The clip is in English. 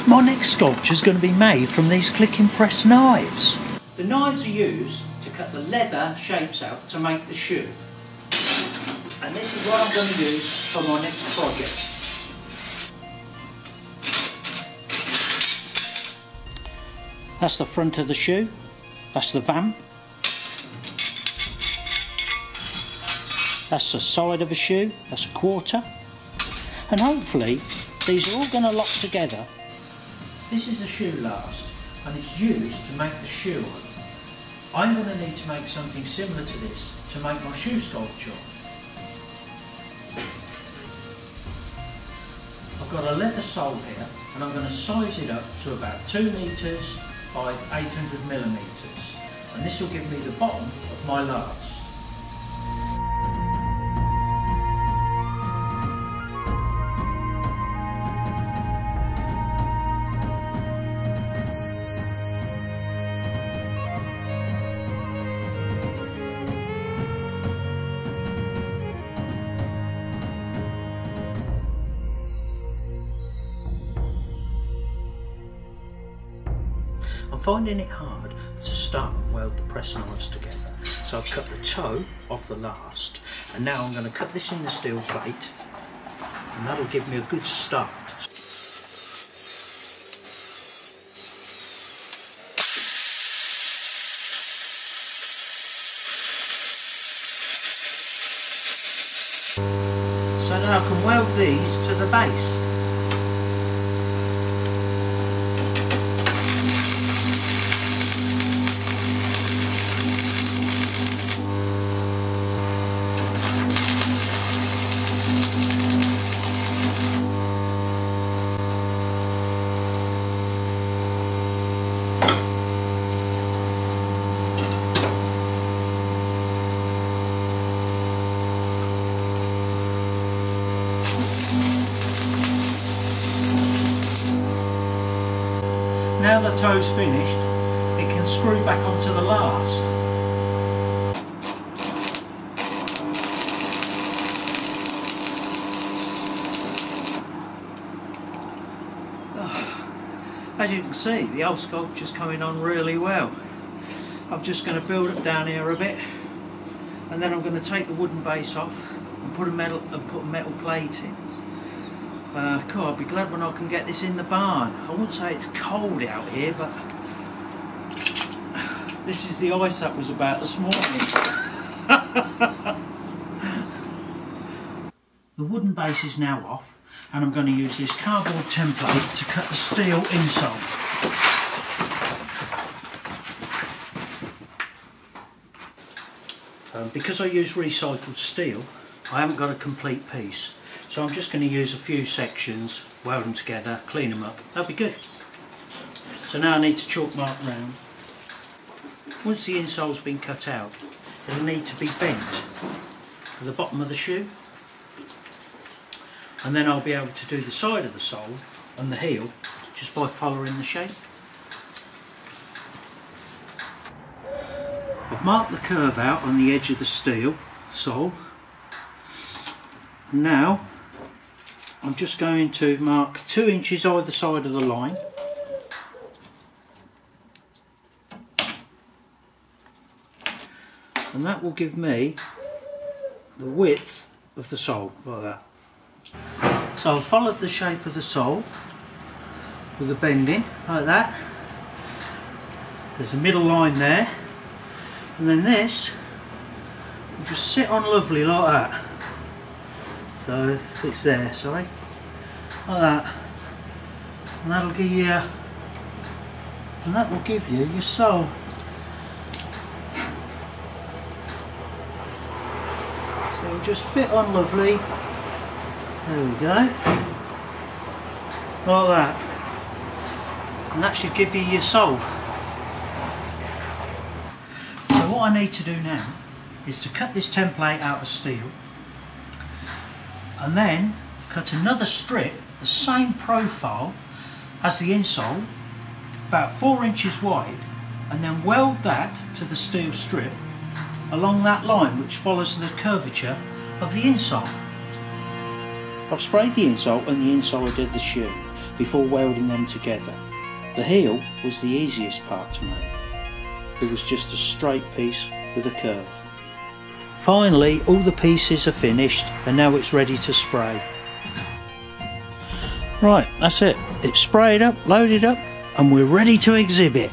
My next sculpture is going to be made from these click and press knives. The knives are used to cut the leather shapes out to make the shoe. And this is what I'm going to use for my next project. That's the front of the shoe, that's the vamp, that's the side of a shoe, that's a quarter, and hopefully these are all going to lock together. This is the shoe last, and it's used to make the shoe. I'm going to need to make something similar to this to make my shoe sculpture. I've got a leather sole here, and I'm going to size it up to about 2 metres by 800 millimetres, and this will give me the bottom of my last. I'm finding it hard to start and weld the press knives together, so I've cut the toe off the last, and now I'm going to cut this in the steel plate, and that'll give me a good start. So now I can weld these to the base. Now the toe's finished, it can screw back onto the last. As you can see, the old sculpture's coming on really well. I'm just going to build it down here a bit, and then I'm going to take the wooden base off and put a metal plate in. Cool, I'll be glad when I can get this in the barn. I wouldn't say it's cold out here, but this is the ice that was about this morning. The wooden base is now off, and I'm going to use this cardboard template to cut the steel insole. Because I use recycled steel, I haven't got a complete piece. So I'm just going to use a few sections, weld them together, clean them up. That'll be good. So now I need to chalk mark round. Once the insole's been cut out, it'll need to be bent to the bottom of the shoe. And then I'll be able to do the side of the sole and the heel just by following the shape. I've marked the curve out on the edge of the steel sole. Now I'm just going to mark 2 inches either side of the line. And that will give me the width of the sole, like that. So I've followed the shape of the sole with the bending, like that. There's a middle line there. And then this will just sit on lovely like that. So it's there, sorry, like that, and that'll give you, and that will give you your sole. So it'll just fit on lovely. There we go, like that, and that should give you your sole. So what I need to do now is to cut this template out of steel, and then cut another strip the same profile as the insole, about 4 inches wide, and then weld that to the steel strip along that line which follows the curvature of the insole. I've sprayed the insole and the inside of the shoe. before welding them together. The heel was the easiest part to make. It was just a straight piece with a curve. Finally, all the pieces are finished and now it's ready to spray. Right, that's it. It's sprayed up, loaded up, and we're ready to exhibit.